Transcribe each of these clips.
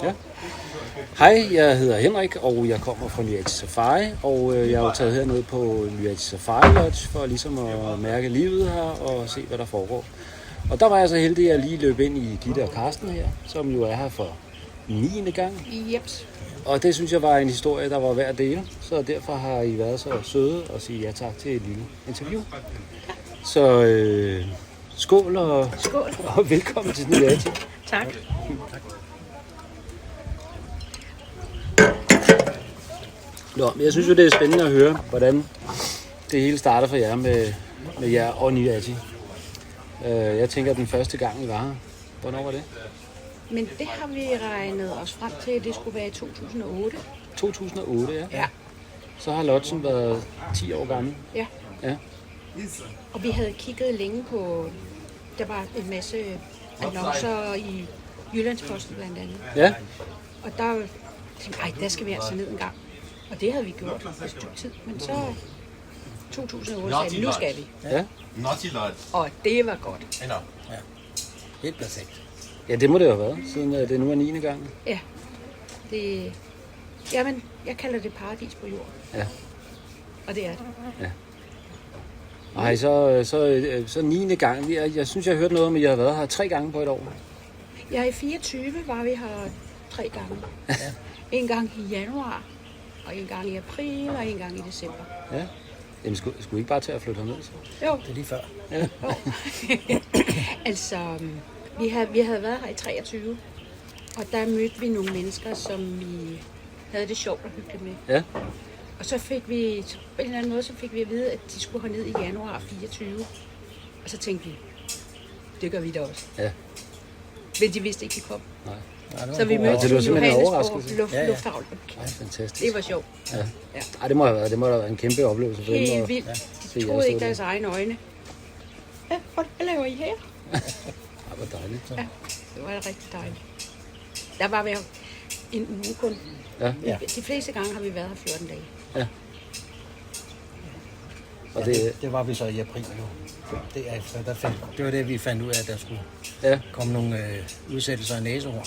Ja. Hej, jeg hedder Henrik, og jeg kommer fra Ny Ati Safari, og jeg er jo taget hernede på Ny Ati Safari Lodge for ligesom at mærke livet her og se, hvad der foregår. Og der var jeg så heldig, at jeg lige løb ind i Gitte og Karsten her, som jo er her for 9. gang. Jeps. Og det synes jeg var en historie, der var værd at dele, så derfor har I været så søde og sige ja tak til et lille interview. Så skål og velkommen til Ny Ati. Tak. Nå, men jeg synes jo, det er spændende at høre, hvordan det hele starter for jer med jer og Ny Ati. Jeg tænker, at den første gang, I var her, hvornår var det? Men det har vi regnet os frem til, at det skulle være i 2008. 2008, ja. Ja. Så har Lodgen været 10 år gammel. Ja. Ja. Og vi havde kigget længe på, der var en masse annoncer i Jyllandsposten blandt andet. Ja, Og der tænkte jeg, der skal vi altså ned en gang. Og det havde vi gjort et stykke tid. Men så 2008 sagde vi, nu skal vi. ja. Og det var godt. Ja, helt perfekt. Ja, det må det jo have været, siden det nu er 9. gang. Ja. Det, jamen, jeg kalder det paradis på jorden. Ja. Og det er det. Nej, så 9. gang. Jeg synes, jeg har hørt noget om, at jeg har været her 3 gange på et år. Ja, i 24 var vi her 3 gange. Ja. En gang i januar, og en gang i april, og en gang i december. Ja. Jamen, skulle I ikke bare til at flytte herned? Så? Jo, Det er lige før. Ja. jo. Altså, vi havde været her i 23, og der mødte vi nogle mennesker, som vi havde det sjovt og hyggeligt med. Ja. Og så fik vi, på en eller anden måde, så fik vi at vide, at de skulle herned i januar 24. Og så tænkte vi, det gør vi da også. Ja. Men de vidste ikke, de kom. Nej. Ja, det var Så vi en god mødte det var simpelthen en Johannesborg overraskelse. Ja, ja. Lufthavn. Ej, fantastisk. Det var sjovt. Ja. Ja. Ej, det må have været. Det må have været en kæmpe oplevelse for dem. Helt at- vildt. se De jer troede stå ikke der. deres egne øjne. Ja, hvad laver I her? Ej, hvor dejligt. Ja, det var rigtig dejligt. Der var vi en uge kun. Ja. Ja. De fleste gange har vi været her 14 dage. Og Ja, det, det var vi så i april jo. Det var det, vi fandt ud af, at der skulle ja. komme nogle udsættelser af næsehorn.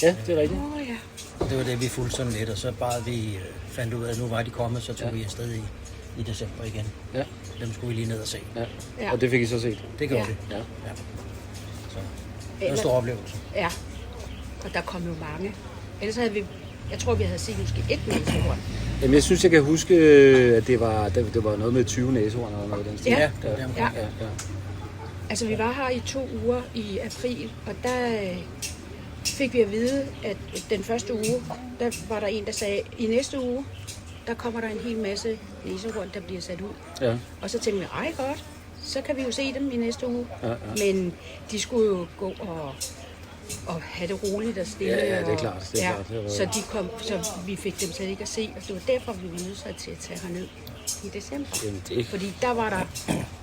Ja, det er rigtigt. Ja. Og det var det, vi fulgte sådan lidt, og så bare vi fandt ud af, at nu var de kommet, så tog Ja. vi afsted i december igen. Ja. Dem skulle vi lige ned og se. Ja. Ja. Og det fik I så set. Det gjorde Ja. vi. Ja. Ja. Så det var en stor oplevelse. Ja, og der kom jo mange. Ellers havde vi, jeg tror, vi havde set måske 1 næsehorn. Jamen, jeg synes, jeg kan huske, at det var noget med 20 næsehorn eller noget af den stil. Ja. Ja, det var det omkring. Ja. Ja. Altså, vi var her i 2 uger i april, og der fik vi at vide, at den første uge, der var der en, der sagde, i næste uge, der kommer der en hel masse næsehorn, der bliver sat ud. Ja. Og så tænkte vi, ej godt, så kan vi jo se dem i næste uge. Ja. Men de skulle jo gå og have det roligt og stille. Ja, det er og- klart, det er klart, det har været- så vi fik dem slet ikke at se, og det var derfor, vi var nødt til at tage herned i december. Jamen, det, Fordi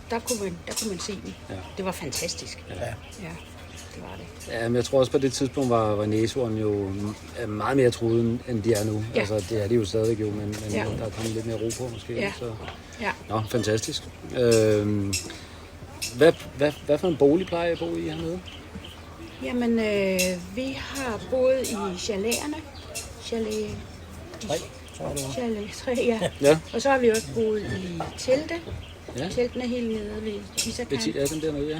der kunne man se dem. Ja. Det var fantastisk. Ja. Ja, det var det. ja, men jeg tror også på det tidspunkt var næsehorn jo meget mere truet, end de er nu. Ja. Altså, det er de jo stadigvæk jo, men Ja. der er kommet lidt mere ro på måske. Ja. Så. Ja. Nå, fantastisk. Hvad for en bolig plejer I at bo i hernede? Jamen, vi har boet i chaleterne. Chalet 3, tror jeg det var. Chalet 3, ja. Ja. Og så har vi også boet i telte. Ja. Teltene helt nede ved Tisakan. Ja, dem dernede, ja.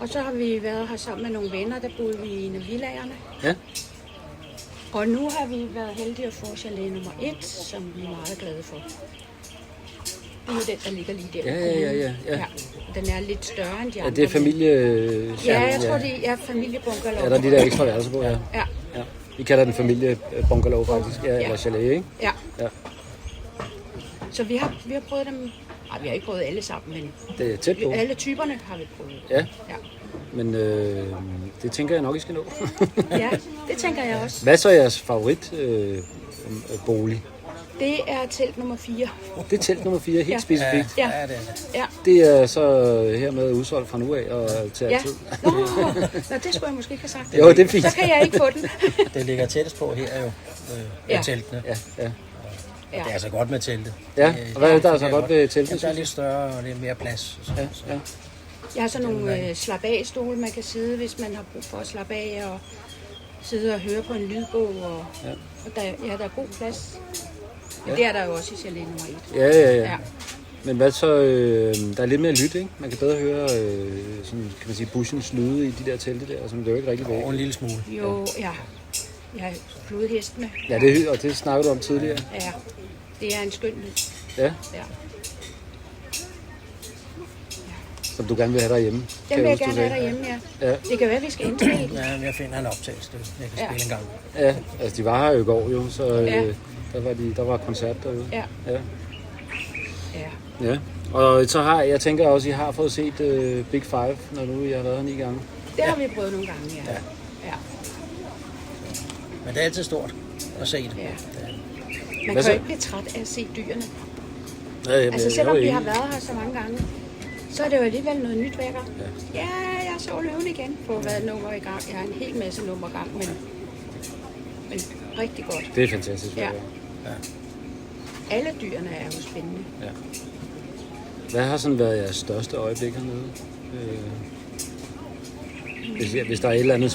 Og så har vi været her sammen med nogle venner, der boede vi i en af villaerne. Ja. Og nu har vi været heldige at få chalet nummer 1, som vi er meget glade for. Det er jo den, der ligger lige der. Ja. Den er lidt større end de Ja, andre. det er familie... Ja, jeg tror, det er familiebunkerlov. Ja, der er de der ekstra værelser på, ja. Ja, Ja. Vi kalder den familiebunkerlov faktisk, ja, eller chalet, ikke? ja. Ja. Så vi har prøvet dem. Nej, vi har ikke prøvet alle sammen, men Det er tæt på. alle typerne har vi prøvet. Ja, Ja, men det tænker jeg nok, I skal nå. ja det tænker jeg også. Hvad er så jeres favorit bolig? Det er telt nummer 4. Det er telt nummer 4, helt Ja. specifikt. Ja, Ja, det er det. ja. Det er så hermed udsolgt fra nu af og til Ja. altid. Nå, det skulle jeg måske ikke have sagt. Jo, det er fint. Så kan jeg ikke få den. Det ligger tættest på her jo, Ja. med teltene. Ja, ja. Ja. Det er altså godt med telte. Ja, og hvad er det, der er så det godt ved teltet, Jamen, der er synes lidt større og lidt mere plads. Så, Ja, ja. Jeg har sådan nogle slap af stole, man kan sidde, hvis man har brug for at slappe af og sidde og høre på en lydbog, og, Ja. og der er god plads. Men Ja. det er der jo også i chalet nummer 1. Ja. Men hvad så, der er lidt mere lyt, ikke? Man kan bedre høre, sådan, kan man sige, bushens lyde i de der telte der, som det er jo ikke rigtig væk. Og en lille smule. Jo, ja. Jeg er flodhest med. Ja, og det snakkede du om tidligere. Ja, det er en skøn lyd. Ja, Ja. som du gerne vil have derhjemme. Den kan vil jeg huske, du gerne have sagde. derhjemme, ja. Ja. Det kan være, at vi skal indspille. Ja, men jeg finder en optagelse, jeg kan Ja. spille en gang. Ja, altså de var her jo i går jo, så Ja. der var koncert derude. Ja. Ja. Ja. Ja. Og så jeg tænker også, at I har fået set Big Five, når nu I har været her 9 gange. Det har vi prøvet nogle gange, ja. Ja. Men det er altid stort at se det. Ja. Man Hvad kan så? jo ikke blive træt af at se dyrene. Ja, Altså selvom vi har været her så mange gange, så er det jo alligevel noget nyt hver gang. Ja. Ja, jeg så løven igen på hvad nummer i gang. Jeg har en hel masse nummer i gang, men rigtig godt. Det er fantastisk. Ja. Ja. Alle dyrene er jo spændende. Ja. Hvad har sådan været jeres største øjeblik hernede? Hvis der er et eller andet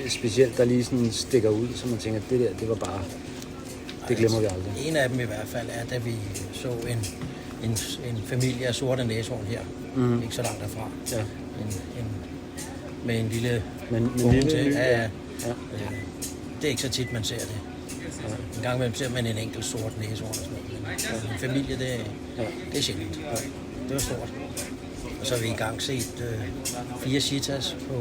specielt, der lige sådan stikker ud, så man tænker, at det var bare, det glemmer vi aldrig. En af dem i hvert fald er, da vi så en familie af sorte næshorn her, ikke så langt derfra. Ja. Med en lille Men unge lille til. ny, Ja. ja. Det er ikke så tit, man ser det. En gang imellem ser man en enkelt sort næshorn og sådan noget. Men en familie, det er sjældent. Det var stort. Og så har vi engang set 4 cheetahs på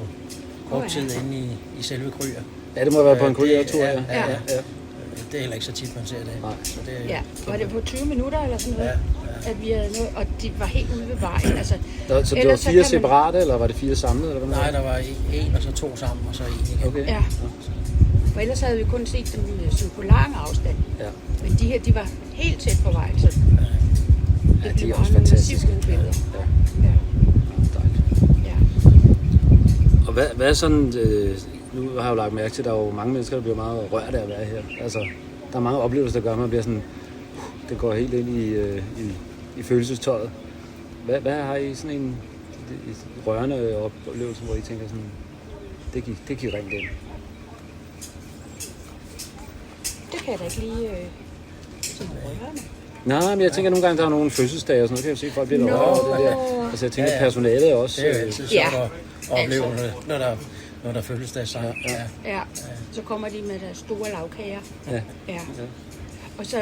kort tid inde i selve Kryer. Ja, det må være på en kryddertur, ja. Ja. Ja. Det er heller ikke så tit, man ser det. Nej. Så det Ja, var det på 20 minutter eller sådan noget? Ja. At vi havde noget, og de var helt ude ved vejen. Altså, Så det var ellers så 4 kan man- separate, eller var det 4 samlet? Eller hvad? Nej, der var en og så 2 sammen, og så en igen. Okay. Ja. For ellers havde vi kun set dem sådan på lang afstand. Ja. Men de her, de var helt tæt på vejen, så Ja, det de er blev også nogle fantastiske. massivt gode billeder. Ja, Ja. dejligt. Ja. Og hvad er sådan, nu har jeg jo lagt mærke til, at der er jo mange mennesker, der bliver meget rørt af at være her. Altså, der er mange oplevelser, der gør, at man bliver sådan, det går helt ind i følelsestøjet. Hvad har I sådan en rørende oplevelse, hvor I tænker sådan, det gik rent ind? Det kan jeg da ikke lige sådan rørende. Nej, men jeg tænker nogle gange, der er nogle fødselsdage og sådan noget, kan jeg jo se, folk bliver rørt over det der. Altså jeg tænker, Ja. personalet er også... Det er jo altid Ja. sjovt at opleve, Altså. når der fødselsdagssang. Ja. Ja, så kommer de med deres store lavkager. Ja. Ja. Og så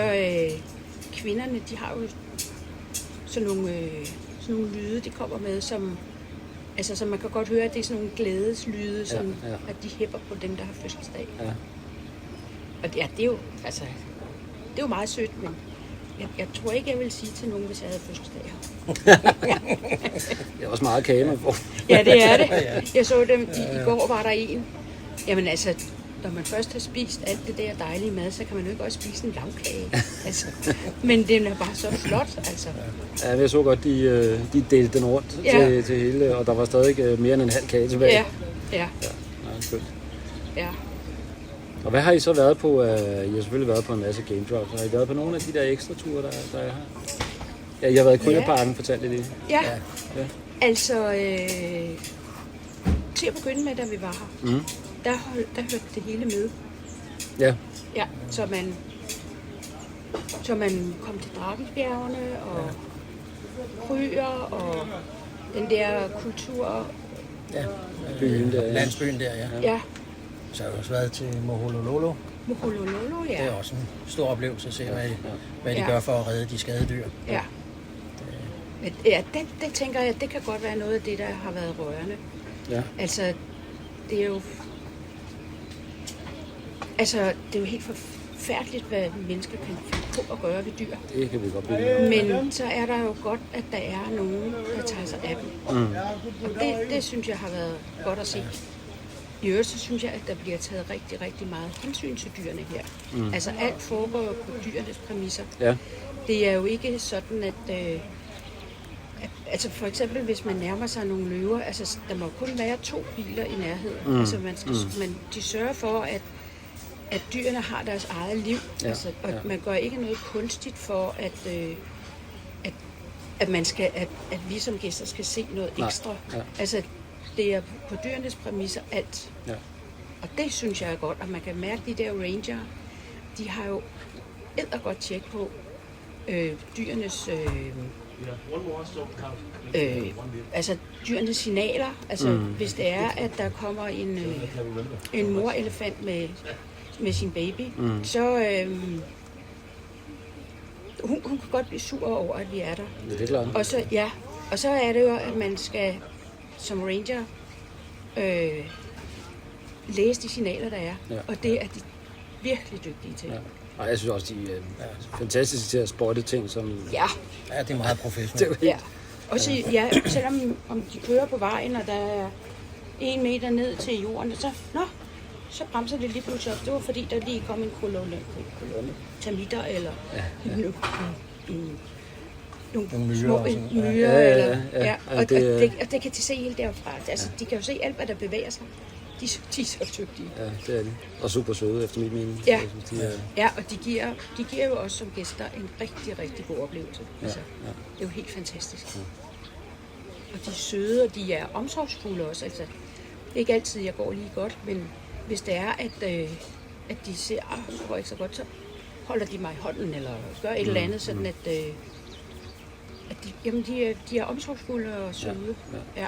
kvinderne, de har jo sådan nogle lyde, de kommer med, som man kan godt høre, at det er sådan nogle glædeslyde, som at de hæpper på dem, der har fødselsdag. Ja. Og ja, det er jo meget sødt, men jeg tror ikke, jeg vil sige til nogen, hvis jeg havde fødselsdag her. Det er også meget kage, man får. Ja, det er det. Jeg så dem, i går var der en. Jamen altså, når man først har spist alt det der dejlige mad, så kan man jo ikke også spise en lavkage. Altså, men den er bare så flot, altså. Ja, jeg så godt, de delte den rundt til hele, og der var stadig mere end en halv kage tilbage. Ja, ja, Ja, skønt. ja. Og hvad har I så været på? I har selvfølgelig været på en masse game drops. Har I været på nogle af de der ekstra ture, der er her? Ja, I har været i Kryllerparken, fortalte I det. Ja, Ja. altså, til at begynde med, da vi var her, der hørte det hele med. Ja, Ja, så man kom til Drakensbjergene og Kryer og den der kultur. Ja. Byen der, ja. Landsbyen der, ja. Ja, Så har jeg også været til Moholololo. Moholololo, Det er ja. også en stor oplevelse at se, hvad de Ja. gør for at redde de skadede dyr. Ja. Men, ja, det tænker jeg, det kan godt være noget af det, der har været rørende. Ja. Altså, det er jo... Altså, det er jo helt forfærdeligt, hvad mennesker kan finde på at gøre ved dyr. Det kan vi godt blive. Men så er der jo godt, at der er nogen, der tager sig af dem. Og det synes jeg har været godt at se. I øvrigt så synes jeg, at der bliver taget rigtig, rigtig meget hensyn til dyrene her. Altså alt foregår jo på dyrenes præmisser. Ja. Det er jo ikke sådan, altså for eksempel, hvis man nærmer sig nogle løver, altså der må kun være 2 biler i nærheden. Altså de sørger for, at dyrene har deres eget liv. Ja, Altså, og ja. man gør ikke noget kunstigt for, at man skal, at vi som gæster skal se noget Nej, ekstra. ja. Altså, det er på dyrenes præmisser alt. Ja. Og det synes jeg er godt, og man kan mærke, de der ranger, de har jo godt tjek på dyrenes altså dyrenes signaler. Altså hvis det er, at der kommer en morelefant med sin baby, så hun kan godt blive sur over, at vi er der. Ja, det er klart. Og så er det jo, at man skal som ranger læse de signaler, der er. Ja. Og det er de virkelig dygtige til. Ja. Og jeg synes også, de er fantastiske til at spotte ting, som... Ja. Ja, det er meget professionelt. Ja. Også, selvom de kører på vejen, og der er 1 meter ned til jorden, så bremser det lige pludselig op. Det var fordi, der lige kom en kolonne termitter, eller nogle små myrer. Og det kan de se helt derfra. Altså, de kan jo se alt, hvad der bevæger sig. De er så dygtige. Ja, det er de. Og super søde, efter min mening. Ja, og de giver jo også som gæster en rigtig, rigtig god oplevelse. Ja, altså, det er jo helt fantastisk. Ja. Og de er søde, og de er omsorgsfulde også. Altså, det er ikke altid, jeg går lige godt, men hvis det er, at de ser, det går ikke så godt, så holder de mig i hånden, eller gør et eller andet, sådan at de er omsorgsfulde og søde. Ja.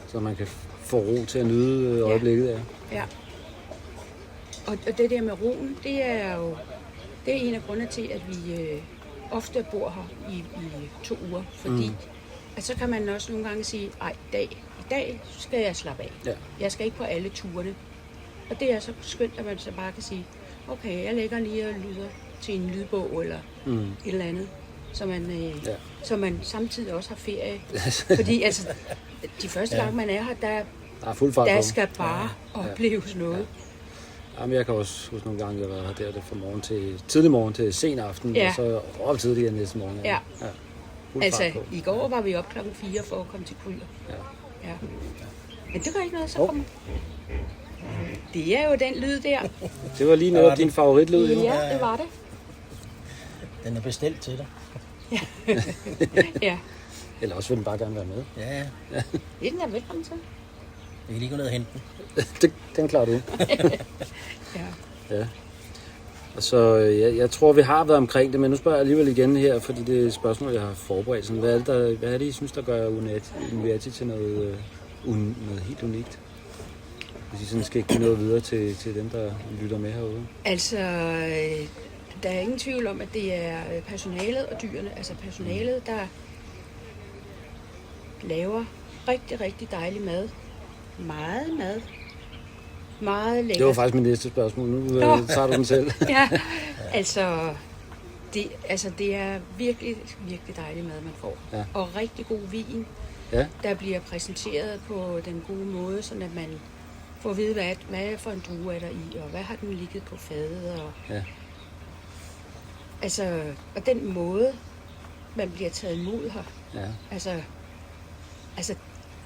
Så man kan få ro til at nyde øjeblikket. Ja. Og det der med roen, det er en af grundene til, at vi ofte bor her i 2 uger, fordi at så kan man også nogle gange sige, i dag skal jeg slappe af. Ja. Jeg skal ikke på alle turene. Og det er så skønt, at man så bare kan sige, okay, jeg lægger lige og lytter til en lydbog eller et eller andet, så man samtidig også har ferie. Fordi altså, de første gange man er her, der skal bare opleves noget. Ja. Jamen, jeg kan også huske nogle gange, jeg var her der fra tidlig morgen til sen aften, og så op tidligere næste morgen. Ja. Altså, i går var vi op 4:00 for at komme til Kryer. Ja. Men det gør ikke noget, så kommer. Det er jo den lyd der. Det var lige noget din favoritlyd, jo. Ja, det var det. Den er bestilt til dig. Ja. Eller også vil den bare gerne være med. Ja. Det er den er velkommen til. Vi kan lige gå ned og hente den. Den klarer du. Ja. Og så, jeg tror, vi har været omkring det, men nu spørger jeg alligevel igen her, fordi det er et spørgsmål, jeg har forberedt. Sådan, hvad er det, I synes, der gør Unuiati til noget helt unikt? Hvis I sådan skal give noget videre til dem, der lytter med herude. Altså, der er ingen tvivl om, at det er personalet og dyrene. Altså personalet, der laver rigtig, rigtig dejlig mad. Meget mad. Meget lækkert. Det var faktisk mit næste spørgsmål. Nu tager du den selv. Ja, altså det er virkelig, virkelig dejlig mad, man får. Ja. Og rigtig god vin, der bliver præsenteret på den gode måde, så at man får at vide, hvad for en drue er der i, og hvad har den ligget på fadet. Og, altså, og den måde, man bliver taget imod her. Ja. Altså,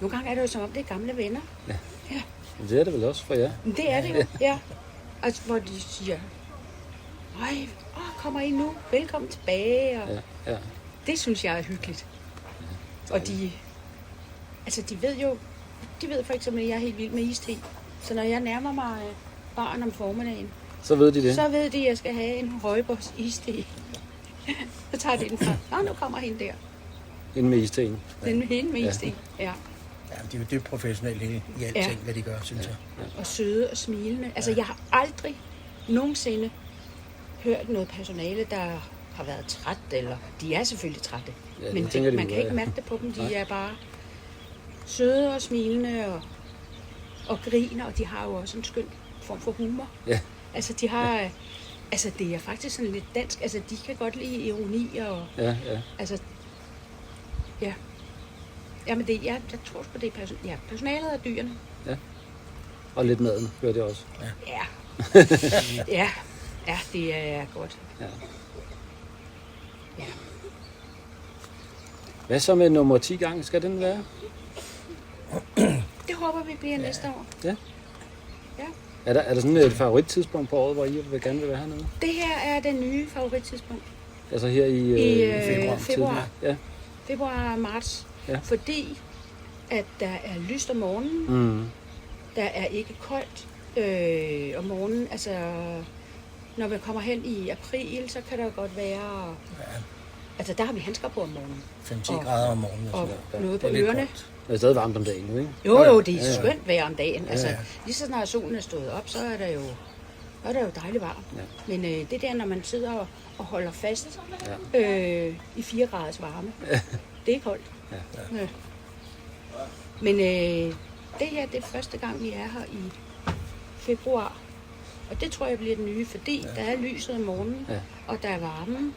nogle gange er det jo som om, det er gamle venner. Ja. Det er det vel også for jer? Det er det jo, ja. Altså, hvor de siger, kommer I nu? Velkommen tilbage. Og det synes jeg er hyggeligt. Og de ved for eksempel, at jeg er helt vild med iste. Så når jeg nærmer mig baren om formiddagen, så ved de det? Så ved de, at jeg skal have en højbårs iste. Så tager de den fra. Nu kommer hende der. Hende med isteen? Hende med isteen, ja. Ja, de er jo dybt professionelle i alting, hvad de gør, synes jeg. Ja. Og søde og smilende. Altså, jeg har aldrig nogensinde hørt noget personale, der har været træt, eller de er selvfølgelig trætte. Ja, men man kan ikke mærke det på dem. De er bare søde og smilende og griner, og de har jo også en skøn form for humor. Ja. Altså, de har... Altså, det er faktisk sådan lidt dansk. Altså, de kan godt lide ironi og... Altså, ja. Jamen, jeg tror på det personalet og dyrene. Ja. Og lidt maden, hører det også. Ja. Ja, det er godt. Ja. Hvad så med nummer 10 gang? Skal den være? Det håber vi bliver næste år. Ja. Er der sådan et favorittidspunkt på året, hvor I gerne vil være hernede? Det her er den nye favorittidspunkt. Altså her i februar. Ja. Februar og marts. Ja. Fordi at der er lyst om morgenen. Der er ikke koldt om morgenen. Altså, når vi kommer hen i april, så kan der godt være... Ja. Altså, der har vi handsker på om morgenen. 5-10 grader om morgenen. Og sådan noget på Det er lidt ørerne. koldt. Det er stadig varmt om dagen, ikke? Jo, det er skønt vejr om dagen. Altså, Ja. lige så snart solen er stået op, så er der jo dejligt varmt. Ja. Men det der, når man sidder og holder fast i 4 graders varme, det er koldt. Ja. Ja. Men det her, det er første gang, vi er her i februar. Og det tror jeg bliver den nye, fordi der er lyset om morgenen, og der er varme,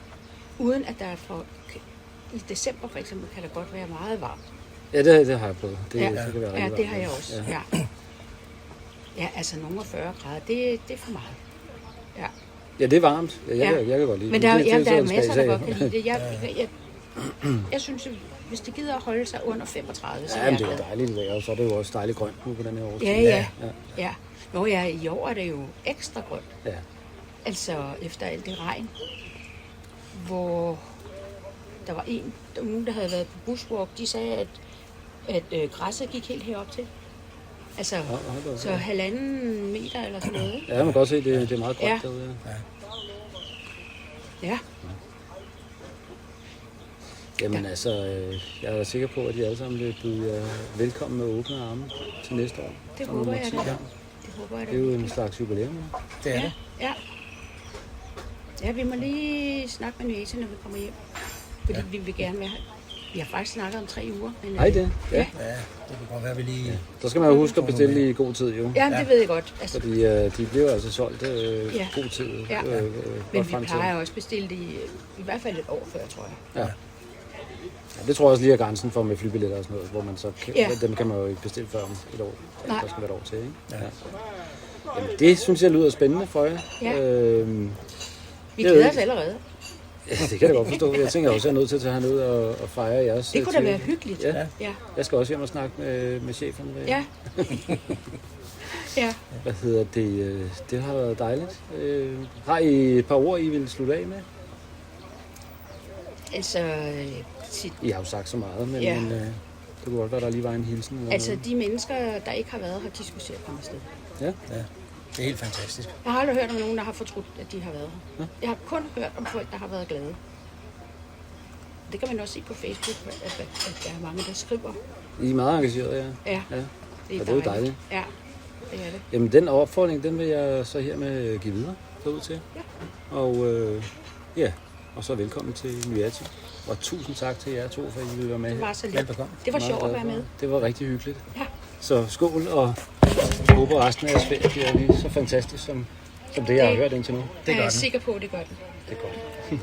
uden at der er for... I december for eksempel kan der godt være meget varmt. Ja, det har jeg prøvet. Det kan være rigtig det varmt, har jeg også. Ja. Ja, altså nogle af 40 grader, det er for meget. Ja. Ja, det er varmt. Jeg kan godt lide Men der er så en masser, der spas af. godt kan lide det. Jeg synes, hvis de gider at holde sig under 35, så Ja, er men jeg det er glad. dejligt i dag, og så er det jo også dejligt grønt nu på den her årstid. Ja. Nå ja, i år er det jo ekstra grønt. Ja. Altså efter alt det regn, hvor der var nogen, der havde været på bushwalk, de sagde, at græsset gik helt herop til. Altså, så 1,5 meter eller sådan noget. Ja, man kan godt se, det er meget grønt Ja. derude. Ja. Jamen altså, jeg er sikker på, at de alle sammen vil blive velkommen med åbne arme til næste år. Det Som håber nummer jeg 10. da. Det håber jeg da. Det er jo en slags jubilæum. Det er det. Ja. Ja, vi må lige snakke med Nyese, når vi kommer hjem. Fordi vi vil gerne være her. Vi har faktisk snakket om 3 uger. Men, Hej det. Ja. Ja, det kan godt være, vi lige... Så skal man jo huske at bestille i god tid, jo. Ja, det ved jeg godt. Altså, Fordi de bliver altså solgt god tid. Ja. Godt men vi frem til. plejer også at bestille det i hvert fald et år før, tror jeg. Ja. Ja, det tror jeg også lige er grænsen for med flybilletter og sådan noget, hvor man så kan, dem kan man jo ikke bestille før om et år. Nej. Der skal være et år til, ikke? Ja. Jamen, det synes jeg lyder spændende for jer. Ja. Vi Jeg ved glæder ikke. os allerede. Ja, det kan jeg da godt forstå. Jeg tænker også, at jeg er nødt til at tage herned og fejre jeres. Det kunne da tid. være hyggeligt. Ja. Ja. Jeg skal også hjem og snakke med cheferne. Ja. Ja. Hvad hedder det? Det har været dejligt. Har I et par ord, I vil slutte af med? Altså, I har jo sagt så meget, men, Ja. men det kunne godt være, der lige var en hilsen. Eller altså noget. de mennesker, der ikke har været her, de skulle se at komme afsted. Ja. Ja, det er helt fantastisk. Jeg har aldrig hørt om nogen, der har fortrudt, at de har været her. Jeg har kun hørt om folk, der har været glade. Det kan man også se på Facebook, at der er mange, der skriver. I er meget engageret, ja. Ja, Ja. Det er jo dejligt. Ja, det er det. Jamen, den opfordring, den vil jeg så hermed give videre derud til. Ja. Og og så velkommen til Nyati. Og tusind tak til jer to, for at I ville være med. Det var så lidt. Velbekomme. Det var Meget sjovt at glad være for. med. Det var rigtig hyggeligt. Ja. Så skål, og jeg håber resten af jeres ferie bliver lige så fantastisk, som det, jeg har hørt indtil nu. Det gør Jeg er den. sikker på, at det gør den. Det er godt.